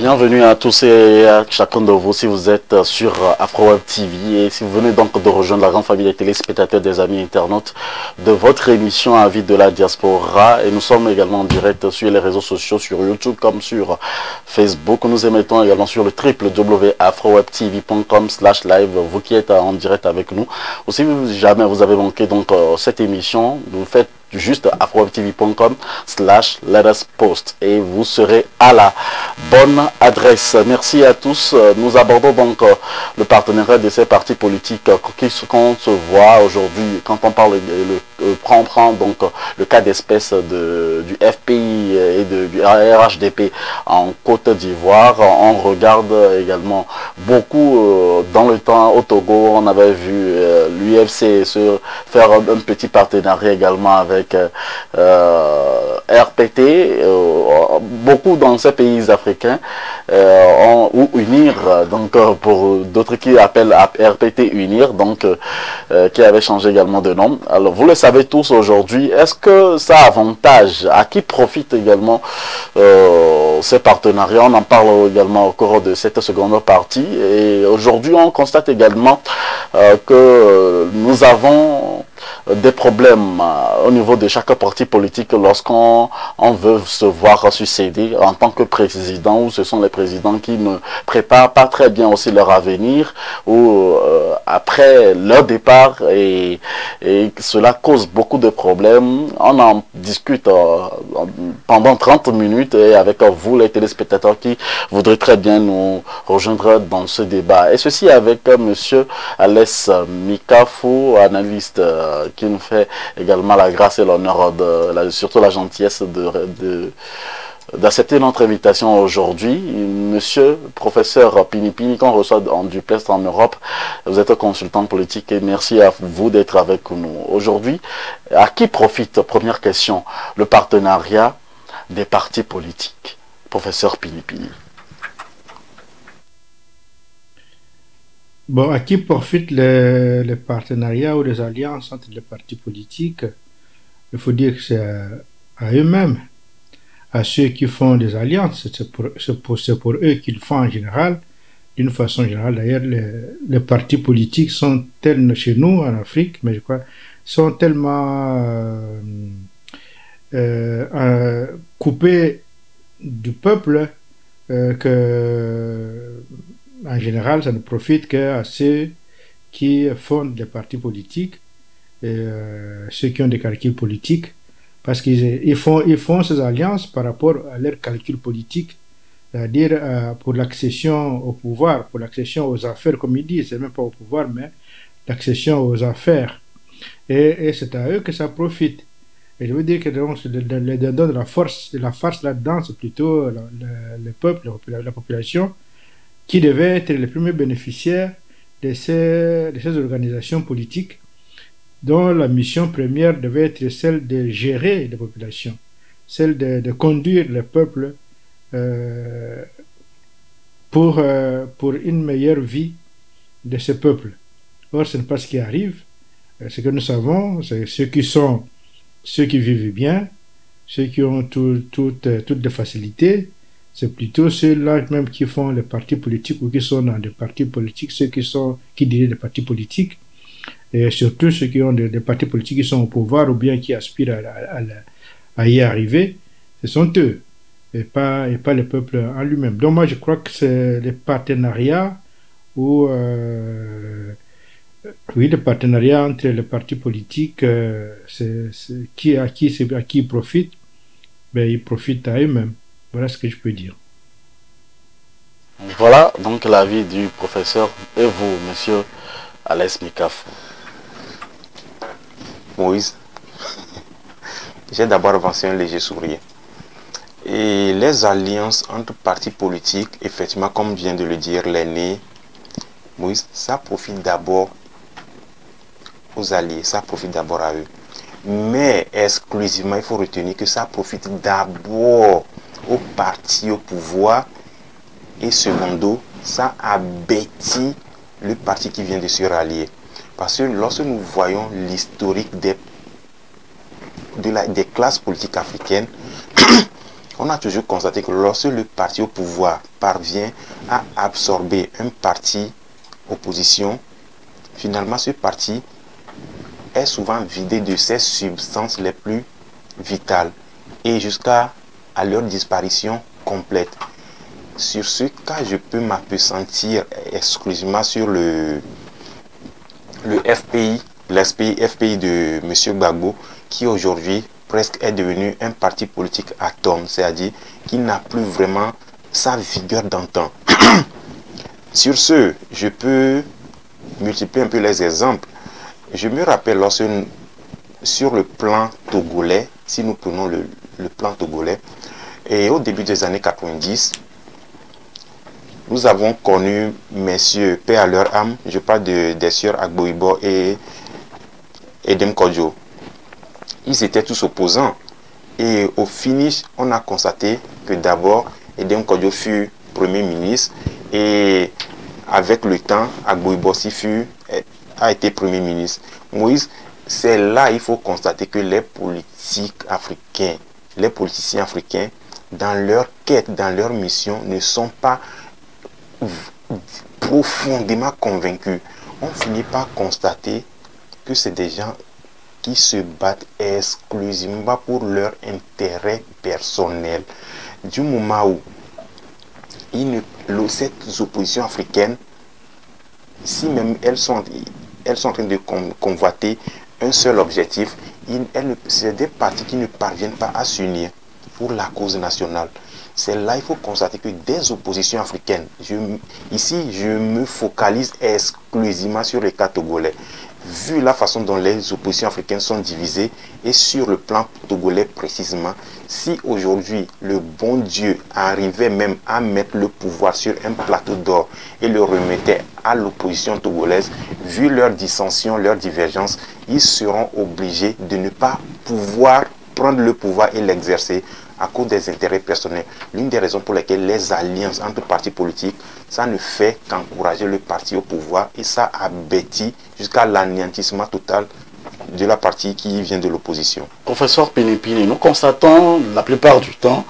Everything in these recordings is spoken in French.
Bienvenue à tous et à chacun de vous si vous êtes sur AfroWeb TV et si vous venez donc de rejoindre la grande famille des téléspectateurs, des amis internautes de votre émission Avis de la Diaspora. Et nous sommes également en direct sur les réseaux sociaux, sur YouTube comme sur Facebook. Nous émettons également sur le www.afrowebtv.com/live, vous qui êtes en direct avec nous. Ou si jamais vous avez manqué donc cette émission, vous faites juste afrowebtv.com/letuspost et vous serez à la bonne adresse. Merci à tous. Nous abordons donc le partenariat de ces partis politiques qu'on se voit aujourd'hui quand on parle prend donc le cas d'espèce du FPI et du RHDP en Côte d'Ivoire. On regarde également beaucoup dans le temps au Togo, on avait vu l'UFC se faire un petit partenariat également avec RPT, beaucoup dans ces pays africains ou unir, donc pour d'autres qui appellent RPT unir, donc qui avait changé également de nom. Alors vous le savez tous aujourd'hui, est-ce que ça avantage, à qui profite également ces partenariats? On en parle également au cours de cette seconde partie et aujourd'hui on constate également que nous avons des problèmes au niveau de chaque parti politique lorsqu'on veut se voir succéder en tant que président, ou ce sont les présidents qui ne préparent pas très bien aussi leur avenir ou après leur départ et cela cause beaucoup de problèmes. On en discute pendant 30 minutes et avec vous les téléspectateurs qui voudraient très bien nous rejoindre dans ce débat. Et ceci avec monsieur Alès Mikafou, analyste qui nous fait également la grâce et l'honneur, surtout la gentillesse d'accepter notre invitation aujourd'hui. Monsieur professeur Pinipini, qu'on reçoit en duplex en Europe, vous êtes consultant politique et merci à vous d'être avec nous aujourd'hui. À qui profite, première question, le partenariat des partis politiques? Professeur Pinipini. Bon, à qui profitent les partenariats ou les alliances entre les partis politiques? Il faut dire que c'est à eux-mêmes, à ceux qui font des alliances. C'est pour eux qu'ils font en général. D'une façon générale, d'ailleurs, les partis politiques sont tels chez nous, en Afrique, mais je crois, sont tellement coupés du peuple que... En général, ça ne profite qu'à ceux qui fondent les partis politiques et ceux qui ont des calculs politiques, parce qu'ils font ces alliances par rapport à leurs calculs politiques, c'est-à-dire pour l'accession au pouvoir, pour l'accession aux affaires, comme ils disent, c'est même pas au pouvoir, mais l'accession aux affaires. Et c'est à eux que ça profite. Et je veux dire que donc, les dindons de la farce là-dedans, c'est plutôt le peuple, la population, qui devaient être les premiers bénéficiaires de ces organisations politiques dont la mission première devait être celle de gérer les populations, celle de conduire le peuple pour une meilleure vie de ce peuple. Or, ce n'est pas ce qui arrive. Ce que nous savons, c'est ceux qui vivent bien, ceux qui ont toutes les facilités. C'est plutôt ceux-là même qui font les partis politiques ou qui sont dans des partis politiques, ceux qui dirigent des partis politiques, et surtout ceux qui ont des partis politiques qui sont au pouvoir ou bien qui aspirent à y arriver, ce sont eux, et pas le peuple en lui-même. Donc moi je crois que c'est les partenariats ou oui, les partenariats entre les partis politiques, à qui ils profitent, ben, ils profitent à eux-mêmes. Voilà ce que je peux dire. Voilà donc l'avis du professeur. Et vous, monsieur Alès Mikafou? Moïse, j'ai d'abord avancé un léger sourire. Et les alliances entre partis politiques, effectivement, comme vient de le dire l'aîné Moïse, ça profite d'abord aux alliés, ça profite d'abord à eux. Mais exclusivement, il faut retenir que ça profite d'abord aux partis au pouvoir et secondo, ça abêtit le parti qui vient de se rallier. Parce que lorsque nous voyons l'historique des classes politiques africaines, On a toujours constaté que lorsque le parti au pouvoir parvient à absorber un parti opposition, finalement ce parti est souvent vidé de ses substances les plus vitales et jusqu'à leur disparition complète. Sur ce cas, je peux m'appesantir exclusivement sur le FPI, l'FPI de M. Gbagbo, qui aujourd'hui presque est devenu un parti politique atome, c'est-à-dire qu'il n'a plus vraiment sa vigueur d'antan. Sur ce, je peux multiplier un peu les exemples. Je me rappelle lorsque sur le plan togolais, si nous prenons le plan togolais, et au début des années 90, nous avons connu messieurs, paix à leur âme, je parle des sœurs Agboibo et Edem Kodjo. Ils étaient tous opposants. Et au finish, on a constaté que d'abord, Edem Kodjo fut Premier ministre et avec le temps, Agboibo aussi a été Premier ministre. Moïse, c'est là il faut constater que les politiciens africains, dans leur quête, dans leur mission, ne sont pas profondément convaincus. On finit par constater que c'est des gens qui se battent exclusivement pour leur intérêt personnel. Du moment où ces oppositions africaines, si même elles sont en train de convoiter un seul objectif, c'est des partis qui ne parviennent pas à s'unir pour la cause nationale. C'est là il faut constater que des oppositions africaines, ici je me focalise exclusivement sur les cas togolais, vu la façon dont les oppositions africaines sont divisées et sur le plan togolais précisément, si aujourd'hui le bon Dieu arrivait même à mettre le pouvoir sur un plateau d'or et le remettait à l'opposition togolaise, vu leurs dissensions, leurs divergences, ils seront obligés de ne pas pouvoir prendre le pouvoir et l'exercer à cause des intérêts personnels. L'une des raisons pour lesquelles les alliances entre partis politiques, ça ne fait qu'encourager le parti au pouvoir et ça abétit jusqu'à l'anéantissement total de la partie qui vient de l'opposition. Professeur Pinépine, nous constatons la plupart du temps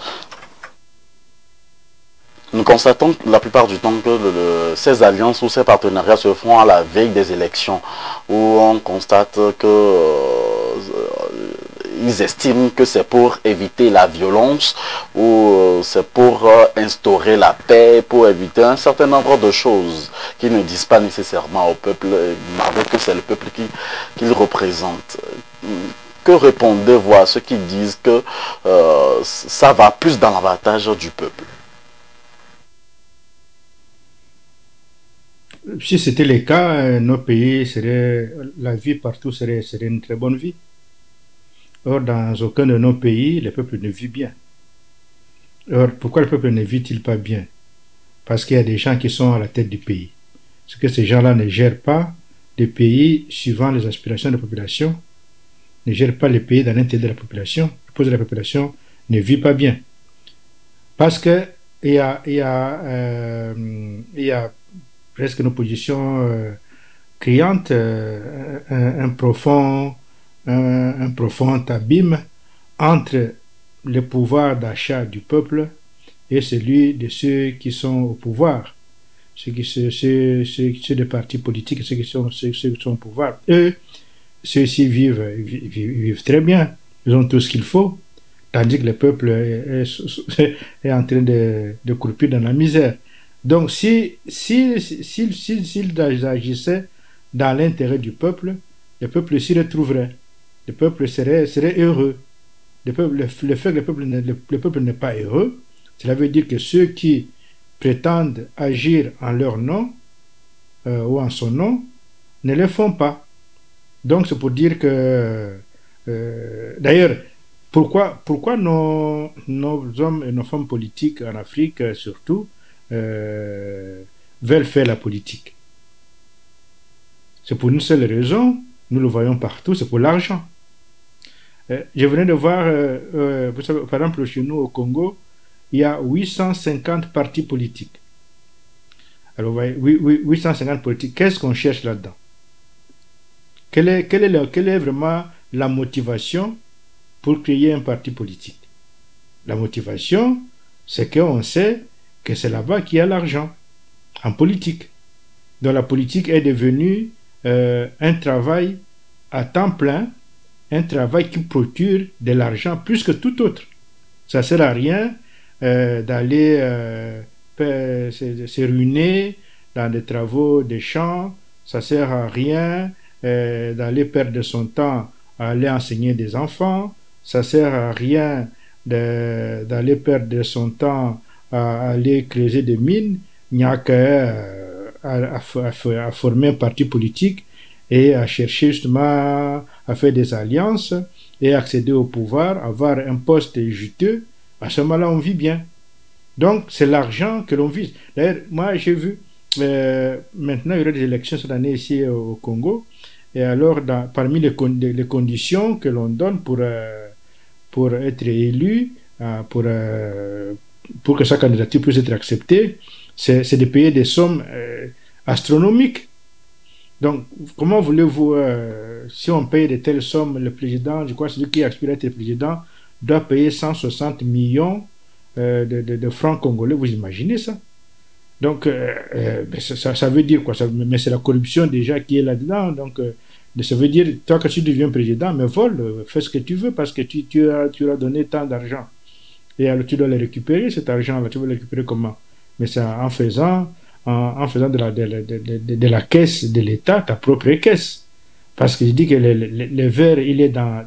que ces alliances ou ces partenariats se font à la veille des élections, où on constate que ils estiment que c'est pour éviter la violence ou c'est pour instaurer la paix, pour éviter un certain nombre de choses qu'ils ne disent pas nécessairement au peuple, malgré que c'est le peuple qu'ils représentent. Que répondez-vous à ceux qui disent que ça va plus dans l'avantage du peuple? Si c'était le cas, nos pays la vie partout serait une très bonne vie. Or, dans aucun de nos pays, le peuple ne vit bien. Or, pourquoi le peuple ne vit-il pas bien? Parce qu'il y a des gens qui sont à la tête du pays. Parce que ces gens-là ne gèrent pas le pays suivant les aspirations de la population, ne gèrent pas le pays dans l'intérêt de la population, parce que la population ne vit pas bien. Parce que il y a presque une opposition criante, un profond abîme entre le pouvoir d'achat du peuple et celui de ceux qui sont au pouvoir, ceux des partis politiques, ceux qui sont au pouvoir. Eux, ceux-ci vivent très bien, ils ont tout ce qu'il faut, tandis que le peuple est en train de croupir dans la misère. Donc, s'ils agissaient dans l'intérêt du peuple, le peuple s'y retrouverait. Le peuple serait heureux. Le fait que le peuple n'est pas heureux, cela veut dire que ceux qui prétendent agir en leur nom ou en son nom ne le font pas. Donc c'est pour dire que d'ailleurs, pourquoi nos hommes et nos femmes politiques en Afrique surtout veulent faire la politique? C'est pour une seule raison, nous le voyons partout, c'est pour l'argent. Je venais de voir, vous savez, par exemple, chez nous au Congo, il y a 850 partis politiques. Alors, vous voyez, 850 politiques, qu'est-ce qu'on cherche là-dedans? Quelle est vraiment la motivation pour créer un parti politique? La motivation, c'est qu'on sait que c'est là-bas qu'il y a l'argent, en politique. Donc la politique est devenue un travail à temps plein, un travail qui procure de l'argent plus que tout autre. Ça ne sert à rien d'aller se ruiner dans des travaux des champs, ça ne sert à rien d'aller perdre son temps à aller enseigner des enfants, ça ne sert à rien d'aller perdre son temps à aller creuser des mines. Il n'y a qu'à à former un parti politique et à chercher justement à faire des alliances et accéder au pouvoir, avoir un poste juteux. À ce moment-là, on vit bien. Donc, c'est l'argent que l'on vise. D'ailleurs, moi, j'ai vu, maintenant, il y aura des élections cette année ici au Congo. Et alors, parmi les conditions que l'on donne pour être élu, pour que sa candidature puisse être acceptée, c'est de payer des sommes astronomiques. Donc, comment voulez-vous, si on paye de telles sommes, le président, je crois que celui qui aspire à être président, doit payer 160 millions de francs congolais, vous imaginez ça? Donc, ça veut dire quoi? Mais c'est la corruption déjà qui est là-dedans. Donc, ça veut dire, toi, que tu deviens président, mais vole, fais ce que tu veux parce que tu as donné tant d'argent. Et alors, tu dois le récupérer, cet argent-là. Tu vas le récupérer comment? Mais c'est en faisant de la caisse de l'État ta propre caisse. Parce que je dis que le verre, il est dans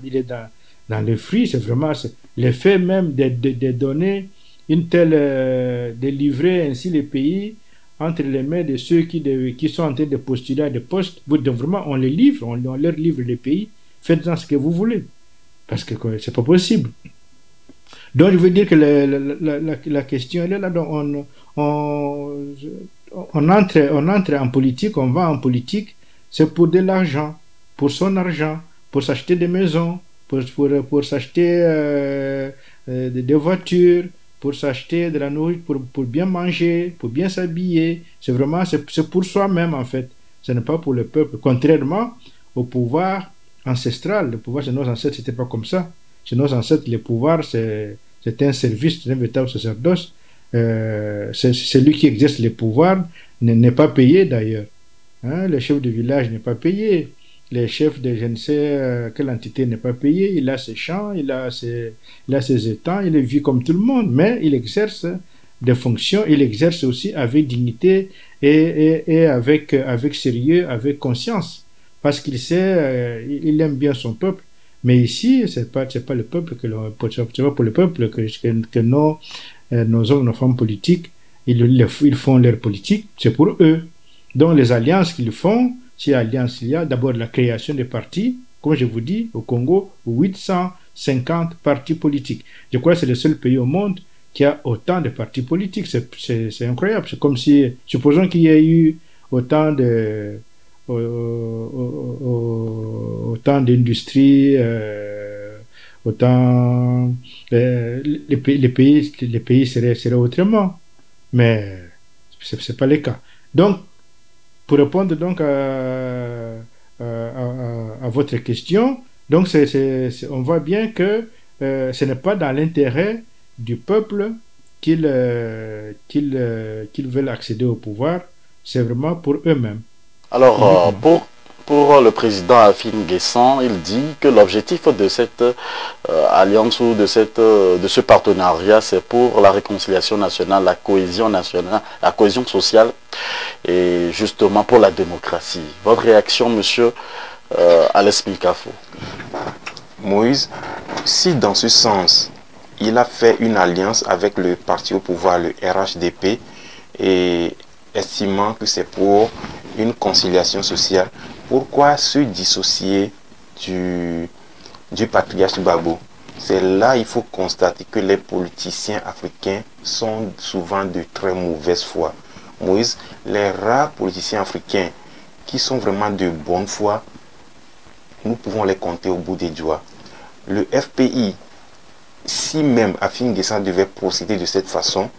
les fruits. C'est vraiment l'effet même de donner une telle, de livrer ainsi les pays entre les mains de ceux qui sont en train de postuler à des postes. Donc vraiment, on les livre, on leur livre les pays. Faites-en ce que vous voulez. Parce que c'est pas possible. Donc, je veux dire que la question, elle est là. Donc, on entre en politique, on va en politique, c'est pour de l'argent, pour son argent, pour s'acheter des maisons, pour s'acheter des voitures, pour s'acheter de la nourriture, pour bien manger, pour bien s'habiller. C'est vraiment, c'est pour soi-même en fait. Ce n'est pas pour le peuple. Contrairement au pouvoir ancestral, le pouvoir de nos ancêtres, c'était pas comme ça. Chez nos ancêtres, le pouvoir, c'est un service, c'est un véritable sacerdoce. C'est celui qui exerce le pouvoir n'est pas payé d'ailleurs. Hein, le chef de village n'est pas payé. Le chef de je ne sais quelle entité n'est pas payé. Il a ses champs, il a ses étangs, il vit comme tout le monde, mais il exerce des fonctions, il exerce aussi avec dignité et avec sérieux, avec conscience. Parce qu'il sait, il aime bien son peuple. Mais ici, c'est pas le peuple c'est pas pour le peuple que nos hommes, nos femmes politiques, ils font leur politique, c'est pour eux. Donc les alliances qu'ils font, si alliance il y a, d'abord la création des partis, comme je vous dis, au Congo, 850 partis politiques. Je crois que c'est le seul pays au monde qui a autant de partis politiques. C'est incroyable. C'est comme si, supposons qu'il y ait eu autant d'industries, autant les pays seraient autrement, mais c'est pas le cas. Donc, pour répondre donc à votre question, donc on voit bien que ce n'est pas dans l'intérêt du peuple qu'ils veulent accéder au pouvoir, c'est vraiment pour eux-mêmes. Alors, pour le président Afin N'Guessan, il dit que l'objectif de cette alliance ou de ce partenariat, c'est pour la réconciliation nationale, la cohésion sociale et justement pour la démocratie. Votre réaction, monsieur Alès Mikafo? Moïse, si dans ce sens, il a fait une alliance avec le parti au pouvoir, le RHDP, et estimant que c'est pour une conciliation sociale, pourquoi se dissocier du patriarche Gbagbo? C'est là il faut constater que les politiciens africains sont souvent de très mauvaise foi. Moïse, les rares politiciens africains qui sont vraiment de bonne foi, nous pouvons les compter au bout des doigts. Le FPI, si même Afin N'Guessan devait procéder de cette façon,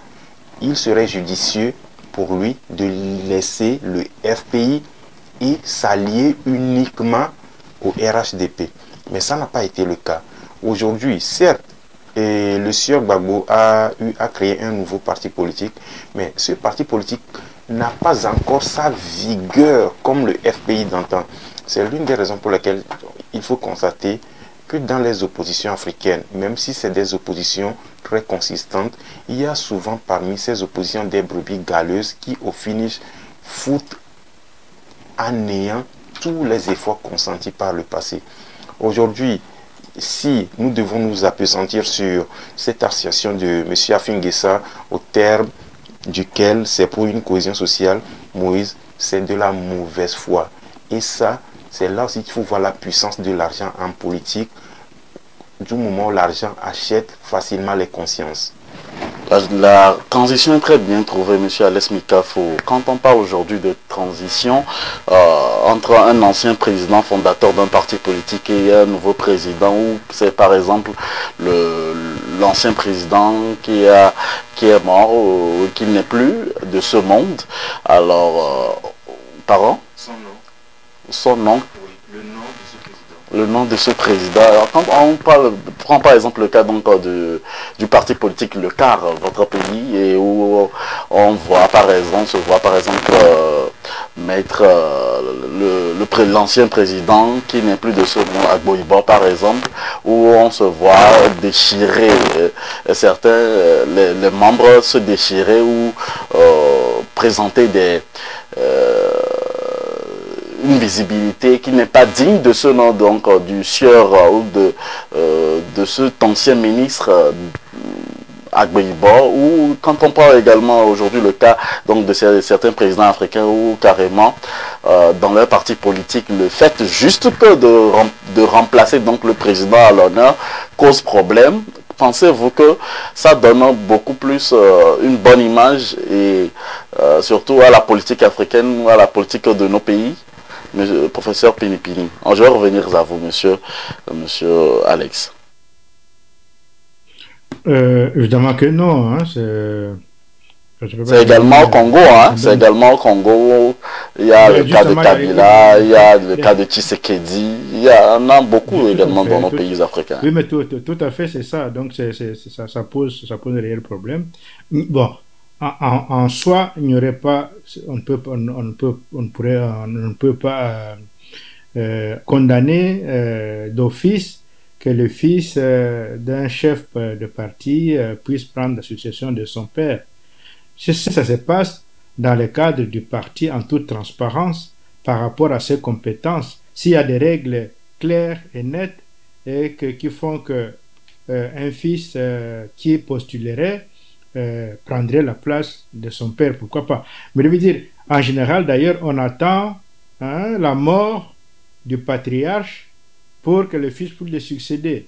il serait judicieux pour lui de laisser le FPI et s'allier uniquement au RHDP. Mais ça n'a pas été le cas. Aujourd'hui, certes, Et le sieur Gbagbo a créé un nouveau parti politique, mais ce parti politique n'a pas encore sa vigueur comme le FPI d'antan. C'est l'une des raisons pour lesquelles il faut constater que dans les oppositions africaines, même si c'est des oppositions très consistantes, il y a souvent parmi ces oppositions des brebis galeuses qui au finish foutent à néant tous les efforts consentis par le passé. Aujourd'hui, si nous devons nous appesantir sur cette association de M. Afingessa au terme duquel c'est pour une cohésion sociale, Moïse, c'est de la mauvaise foi. Et ça, c'est là aussi qu'il faut voir la puissance de l'argent en politique, du moment où l'argent achète facilement les consciences. La transition est très bien trouvée, M. Alex Mikafo. Quand on parle aujourd'hui de transition entre un ancien président fondateur d'un parti politique et un nouveau président, ou c'est par exemple l'ancien président qui est mort ou qui n'est plus de ce monde, alors, pardon? Son nom. Le nom de ce président. Alors, quand on prend par exemple le cas donc, du parti politique Le CAR, votre pays, et où on voit par exemple, mettre l'ancien président qui n'est plus de ce monde, Agboiba par exemple, où on se voit déchirer certains, les membres se déchirer ou présenter une visibilité qui n'est pas digne de ce nom, donc du sieur ou de cet ancien ministre Agboiba, ou quand on parle également aujourd'hui le cas donc de certains présidents africains où carrément dans leur parti politique le fait juste que de remplacer donc le président à l'honneur cause problème. Pensez-vous que ça donne beaucoup plus une bonne image et surtout à la politique africaine ou à la politique de nos pays? Monsieur, professeur Pinipini, je vais revenir à vous, monsieur Alex. Évidemment que non. Hein, c'est également au Congo. Hein, c'est également au Congo. Il y a le cas de Kabila, il y a le cas de Tshisekedi. Il y en a beaucoup également dans nos pays africains. Oui, mais tout à fait, c'est ça. Donc, ça pose un réel problème. Bon. En soi, il n'y aurait pas, on ne peut pas condamner d'office que le fils d'un chef de parti puisse prendre la succession de son père. Ça se passe dans le cadre du parti en toute transparence par rapport à ses compétences. S'il y a des règles claires et nettes et qui font que un fils qui postulerait prendrait la place de son père, pourquoi pas. Mais je veux dire, en général d'ailleurs, on attend la mort du patriarche pour que le fils puisse le succéder.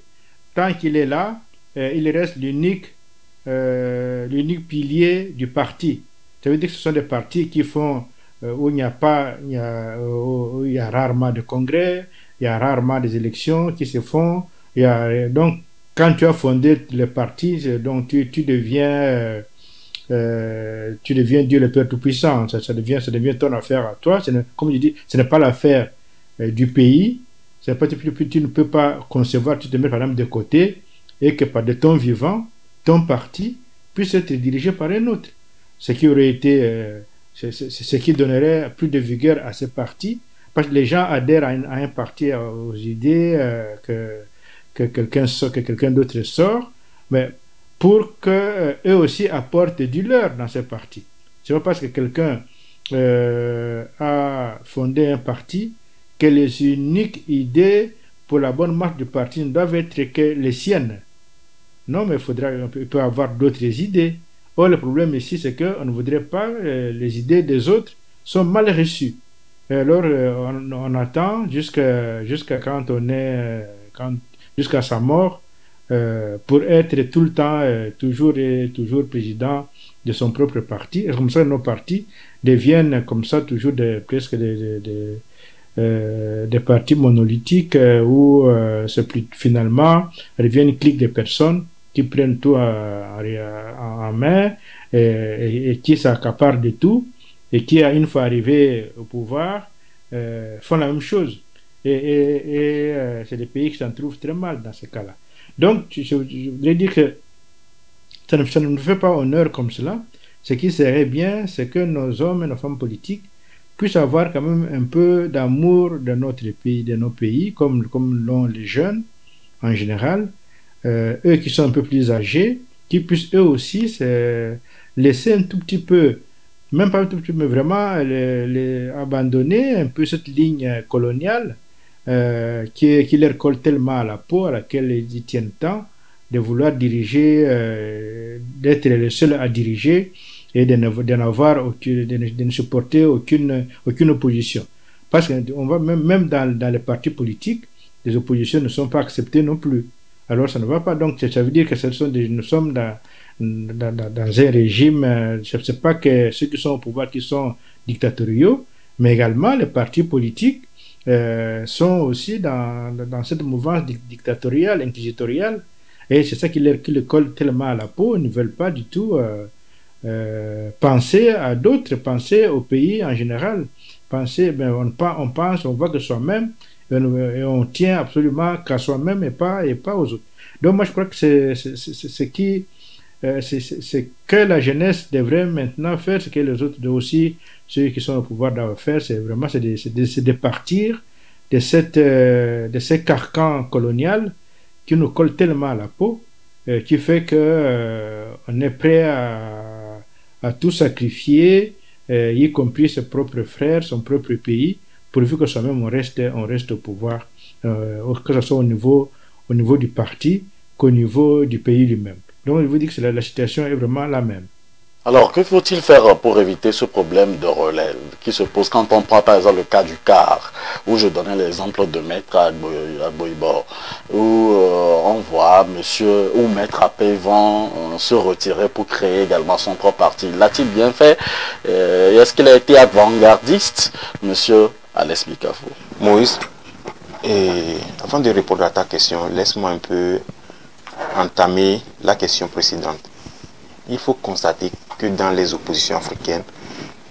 Tant qu'il est là, il reste l'unique pilier du parti. Ça veut dire que ce sont des partis qui font où il y a rarement de congrès, il y a rarement des élections qui se font. Donc quand tu as fondé le parti, donc tu deviens Dieu le Père Tout-Puissant. Ça devient ton affaire à toi. Comme je dis, ce n'est pas l'affaire du pays. Tu ne peux pas concevoir, tu te mets par exemple de côté et que par de ton vivant, ton parti puisse être dirigé par un autre. Ce qui aurait été, ce qui donnerait plus de vigueur à ce parti, parce que les gens adhèrent à un parti, aux idées que quelqu'un d'autre sort, mais pour que eux aussi apportent du leur dans ce parti. C'est pas parce que quelqu'un a fondé un parti que les uniques idées pour la bonne marche du parti ne doivent être que les siennes. Non, mais on peut avoir d'autres idées. Or, le problème ici, c'est qu'on ne voudrait pas les idées des autres sont mal reçues. Et alors, on attend jusqu'à quand jusqu'à sa mort pour être tout le temps toujours président de son propre parti. Et comme ça, nos partis deviennent comme ça toujours presque des partis monolithiques où finalement revient une clique de personnes qui prennent tout en main et qui s'accaparent de tout et qui, une fois arrivés au pouvoir, font la même chose. Et c'est des pays qui s'en trouvent très mal dans ce cas-là. Donc, je voudrais dire que ça ne nous fait pas honneur comme cela. Ce qui serait bien, c'est que nos hommes et nos femmes politiques puissent avoir quand même un peu d'amour de notre pays, de nos pays, comme l'ont les jeunes en général, eux qui sont un peu plus âgés, qui puissent eux aussi se laisser un tout petit peu, même pas un tout petit peu, mais vraiment abandonner un peu cette ligne coloniale qui leur colle tellement à la peau, à laquelle ils tiennent tant, de vouloir diriger, d'être les seuls à diriger et de ne supporter aucune opposition. Parce qu'on va même dans les partis politiques, les oppositions ne sont pas acceptées non plus. Alors ça ne va pas. Donc ça veut dire que nous sommes dans un régime, je ne sais pas que ceux qui sont au pouvoir qui sont dictatoriaux, mais également les partis politiques sont aussi dans cette mouvance dictatoriale, inquisitoriale, et c'est ça qui leur colle tellement à la peau. Ils ne veulent pas du tout penser à d'autres, penser au pays en général. Penser, on pense, on voit que soi-même, et on tient absolument qu'à soi-même et pas aux autres. Donc moi je crois que c'est que la jeunesse devrait maintenant faire, ce que les autres aussi, ceux qui sont au pouvoir doivent faire, c'est vraiment de partir de ces carcans coloniaux qui nous collent tellement à la peau, qui fait que on est prêt à tout sacrifier, y compris ses propres frères, son propre pays, pourvu que soi-même on reste au pouvoir, que ce soit au niveau du parti qu'au niveau du pays lui-même. Donc je vous dis que la situation est vraiment la même. Alors, que faut-il faire pour éviter ce problème de relève qui se pose quand on prend par exemple le cas du CAR, où je donnais l'exemple de Maître Agboibo, où on voit Monsieur ou Maître Apé vont se retirer pour créer également son propre parti. L'a-t-il bien fait? Est-ce qu'il a été avant-gardiste, Monsieur Alès Bikafo? Moïse, et avant de répondre à ta question, laisse-moi un peu entamer la question précédente. Il faut constater que dans les oppositions africaines,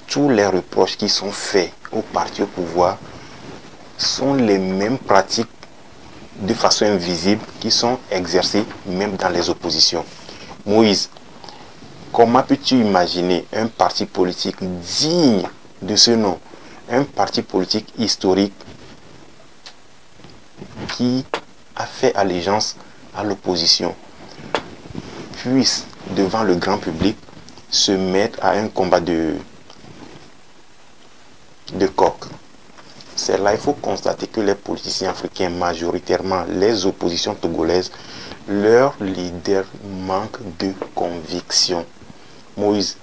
tous les reproches qui sont faits aux partis au pouvoir sont les mêmes pratiques de façon invisible qui sont exercées même dans les oppositions. Moïse, comment peux-tu imaginer un parti politique digne de ce nom, un parti politique historique qui a fait allégeance à l'opposition, puisse devant le grand public se mettre à un combat de coq? C'est là il faut constater que les politiciens africains, majoritairement les oppositions togolaises, leurs leaders manquent de conviction. Moïse,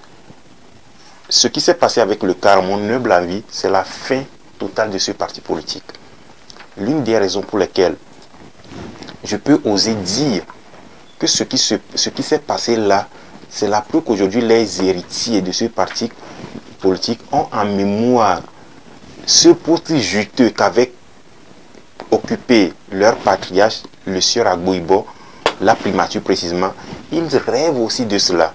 ce qui s'est passé avec le CAR, mon humble avis, c'est la fin totale de ce parti politique. L'une des raisons pour lesquelles je peux oser dire que ce qui s'est passé là, c'est la preuve qu'aujourd'hui les héritiers de ce parti politique ont en mémoire ce poste juteux qu'avait occupé leur patriarche, le sieur Agboibo, la primature précisément. Ils rêvent aussi de cela.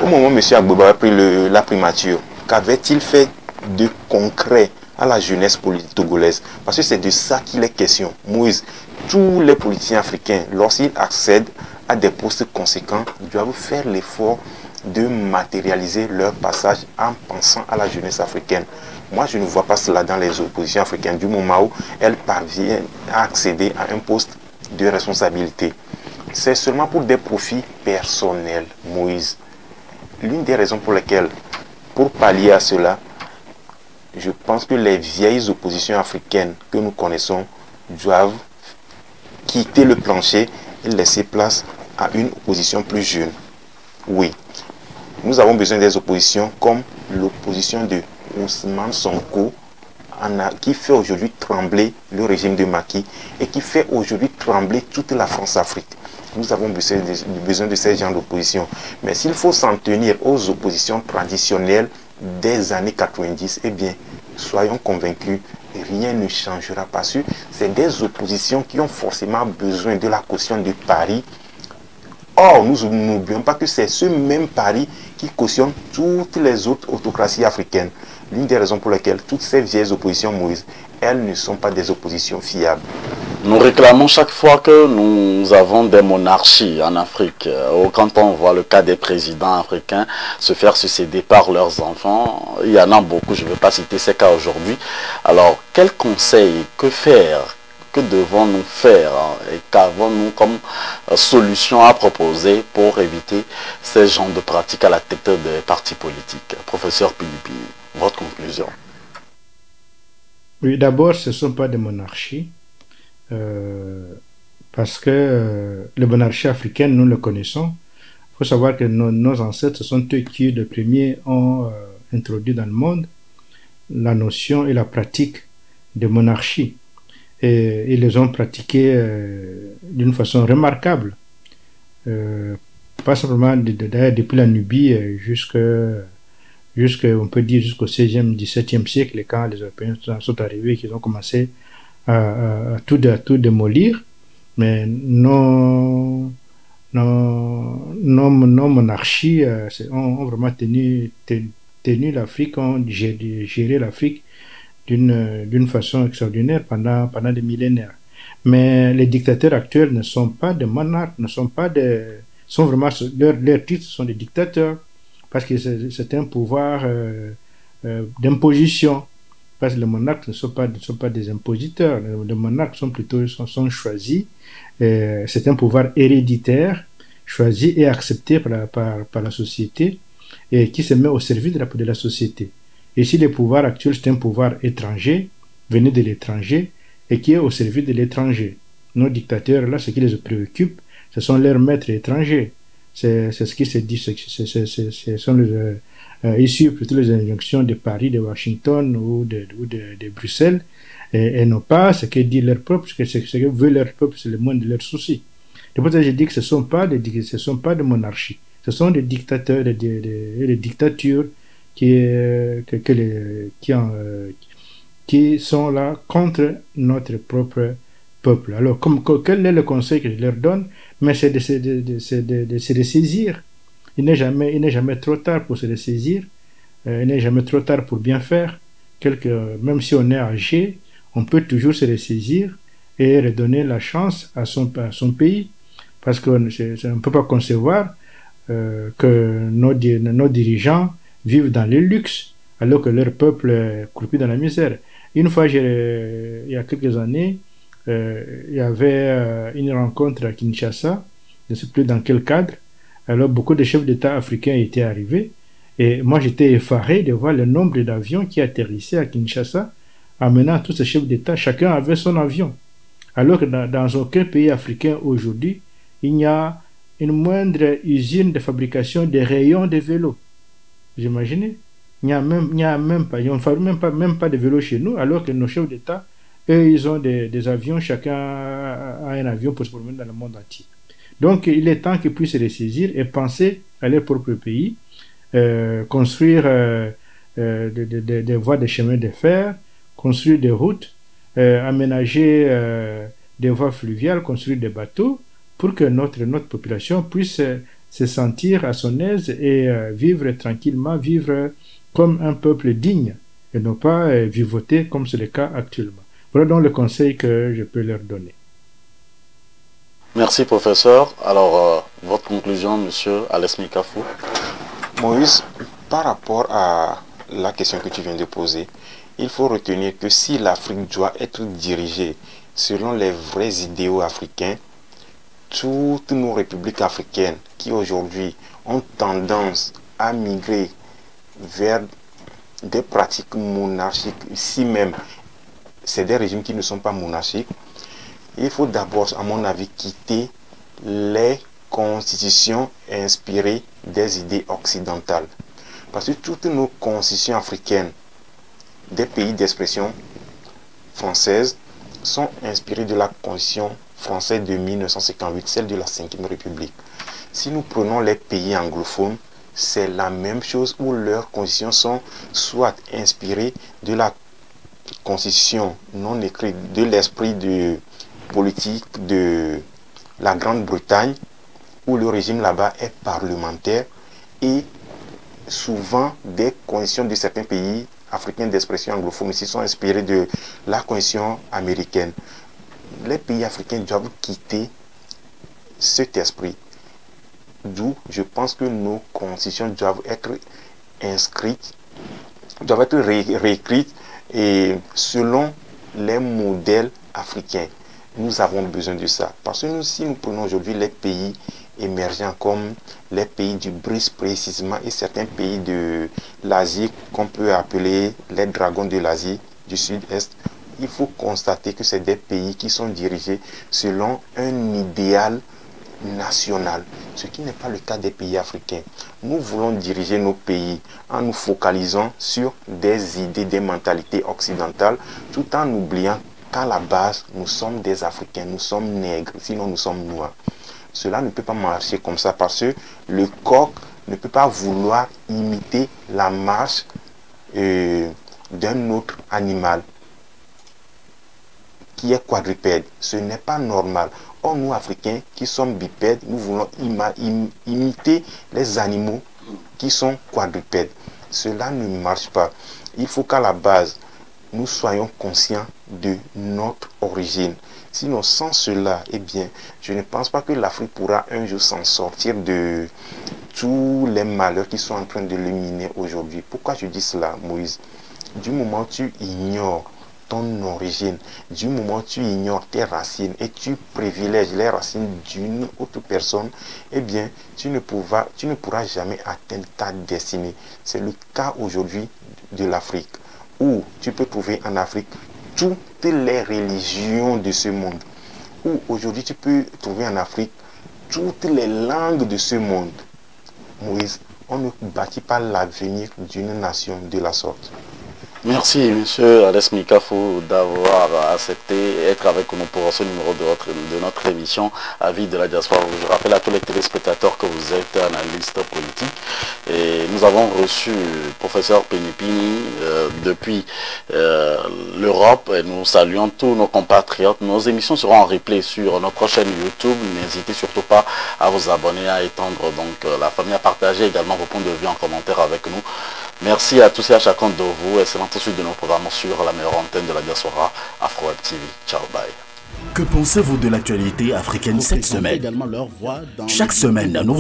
Au moment où M. Agboibo a pris la primature, qu'avait-il fait de concret à la jeunesse togolaise? Parce que c'est de ça qu'il est question. Moïse, tous les politiciens africains, lorsqu'ils accèdent à des postes conséquents, doivent faire l'effort de matérialiser leur passage en pensant à la jeunesse africaine. Moi, je ne vois pas cela dans les oppositions africaines du moment où elles parviennent à accéder à un poste de responsabilité. C'est seulement pour des profits personnels, Moïse. L'une des raisons pour lesquelles, pour pallier à cela, je pense que les vieilles oppositions africaines que nous connaissons doivent quitter le plancher et laisser place à une opposition plus jeune. Oui, nous avons besoin des oppositions comme l'opposition de Ousmane Sonko, qui fait aujourd'hui trembler le régime de Macky et qui fait aujourd'hui trembler toute la France-Afrique. Nous avons besoin de ces gens d'opposition. Mais s'il faut s'en tenir aux oppositions traditionnelles des années 90, eh bien, soyons convaincus, rien ne changera pas. C'est des oppositions qui ont forcément besoin de la caution de Paris. Or, nous n'oublions pas que c'est ce même Paris qui cautionne toutes les autres autocraties africaines. L'une des raisons pour lesquelles toutes ces vieilles oppositions, Moïse, elles ne sont pas des oppositions fiables. Nous réclamons chaque fois que nous avons des monarchies en Afrique. Quand on voit le cas des présidents africains se faire succéder par leurs enfants, il y en a beaucoup, je ne vais pas citer ces cas aujourd'hui. Alors, quel conseil, que faire, que devons-nous faire et qu'avons-nous comme solution à proposer pour éviter ces genres de pratiques à la tête des partis politiques? Professeur Philippe, votre conclusion? Oui, d'abord, ce ne sont pas des monarchies. Parce que les monarchies africaines, nous le connaissons. Il faut savoir que nos ancêtres, ce sont eux qui, les premiers, ont introduit dans le monde la notion et la pratique de monarchie. Et ils les ont pratiquées d'une façon remarquable. Pas simplement depuis la Nubie on peut dire jusqu'au 16e, 17e siècle, quand les Européens sont arrivés, qu'ils ont commencé à tout démolir, mais nos monarchies ont vraiment tenu l'Afrique, ont géré l'Afrique d'une façon extraordinaire pendant des millénaires. Mais les dictateurs actuels ne sont pas des monarques, sont vraiment, leurs titres sont des dictateurs, parce que c'est un pouvoir d'imposition. Parce que les monarques ne sont pas des impositeurs. Les monarques sont choisis. C'est un pouvoir héréditaire, choisi et accepté par la société, et qui se met au service de la société. Et si le pouvoir actuel, c'est un pouvoir étranger, venu de l'étranger, et qui est au service de l'étranger. Nos dictateurs, là, ce qui les préoccupe, ce sont leurs maîtres étrangers. C'est ce qui se dit, ce sont ils suivent plutôt les injonctions de Paris, de Washington ou de Bruxelles, et non pas ce que dit leur peuple, ce que veut leur peuple, c'est le moins de leurs soucis. C'est pour ça que je dis que ce ne sont pas des monarchies, ce sont des dictateurs, des dictatures qui sont là contre notre propre peuple. Alors, quel est le conseil que je leur donne? Mais c'est de se ressaisir. Il n'est jamais trop tard pour se ressaisir. Il n'est jamais trop tard pour bien faire. Même si on est âgé, on peut toujours se ressaisir et redonner la chance à son pays. Parce qu'on ne peut pas concevoir que nos dirigeants vivent dans le luxe alors que leur peuple est croupit dans la misère. Une fois, il y a quelques années, il y avait une rencontre à Kinshasa, je ne sais plus dans quel cadre. Alors beaucoup de chefs d'État africains étaient arrivés et moi j'étais effaré de voir le nombre d'avions qui atterrissaient à Kinshasa, amenant tous ces chefs d'État, chacun avait son avion. Alors que dans aucun pays africain aujourd'hui, il y a une moindre usine de fabrication de rayons de vélos. Vous imaginez? Il n'y a même pas de vélos chez nous, alors que nos chefs d'État, eux, ils ont des avions, chacun a un avion pour se promener dans le monde entier. Donc, il est temps qu'ils puissent se ressaisir et penser à leur propre pays, construire des voies de chemin de fer, construire des routes, aménager des voies fluviales, construire des bateaux, pour que notre population puisse se sentir à son aise et vivre tranquillement, vivre comme un peuple digne, et non pas vivoter comme c'est le cas actuellement. Voilà donc le conseil que je peux leur donner. Merci, professeur. Alors, votre conclusion, monsieur Alesmi Kafou? Moïse, par rapport à la question que tu viens de poser, il faut retenir que si l'Afrique doit être dirigée selon les vrais idéaux africains, toutes nos républiques africaines qui aujourd'hui ont tendance à migrer vers des pratiques monarchiques, ici même, c'est des régimes qui ne sont pas monarchiques, il faut d'abord, à mon avis, quitter les constitutions inspirées des idées occidentales. Parce que toutes nos constitutions africaines des pays d'expression française sont inspirées de la constitution française de 1958, celle de la Ve République. Si nous prenons les pays anglophones, c'est la même chose où leurs constitutions sont soit inspirées de la constitution non écrite, de l'esprit de politique de la Grande-Bretagne, où le régime là-bas est parlementaire, et souvent des constitutions de certains pays africains d'expression anglophone ici sont inspirées de la constitution américaine. les pays africains doivent quitter cet esprit. D'où je pense que nos constitutions doivent être inscrites, doivent être réécrites et selon les modèles africains. Nous avons besoin de ça. Parce que si nous prenons aujourd'hui les pays émergents comme les pays du BRICS précisément et certains pays de l'Asie qu'on peut appeler les dragons de l'Asie du Sud-Est, il faut constater que c'est des pays qui sont dirigés selon un idéal national, ce qui n'est pas le cas des pays africains. Nous voulons diriger nos pays en nous focalisant sur des idées, des mentalités occidentales, tout en oubliant qu'à la base, nous sommes des Africains, nous sommes nègres, sinon nous sommes noirs. Cela ne peut pas marcher comme ça parce que le coq ne peut pas vouloir imiter la marche d'un autre animal qui est quadrupède. Ce n'est pas normal. Or, nous, Africains, qui sommes bipèdes, nous voulons imiter les animaux qui sont quadrupèdes. Cela ne marche pas. Il faut qu'à la base, nous soyons conscients de notre origine. Sinon, sans cela, eh bien, je ne pense pas que l'Afrique pourra un jour s'en sortir de tous les malheurs qui sont en train de le miner aujourd'hui. Pourquoi je dis cela, Moïse? Du moment où tu ignores ton origine, du moment où tu ignores tes racines et tu privilèges les racines d'une autre personne, eh bien, tu ne pourras jamais atteindre ta destinée. C'est le cas aujourd'hui de l'Afrique, où tu peux trouver en Afrique toutes les religions de ce monde, où aujourd'hui tu peux trouver en Afrique toutes les langues de ce monde. Moïse, on ne bâtit pas l'avenir d'une nation de la sorte. Merci, monsieur Alès Mikafou, d'avoir accepté d'être avec nous pour ce numéro de notre émission Avis de la diaspora. Je rappelle à tous les téléspectateurs que vous êtes analyste politique. Et nous avons reçu le professeur Penipini depuis l'Europe. Et nous saluons tous nos compatriotes. Nos émissions seront en replay sur notre chaîne YouTube. N'hésitez surtout pas à vous abonner, à étendre donc la famille, à partager également vos points de vue en commentaire avec nous. Merci à tous et à chacun de vous. Excellente suite de nos programmes sur la meilleure antenne de la diaspora Afro-Web TV. Ciao, bye. Que pensez-vous de l'actualité africaine cette semaine? Chaque semaine, nous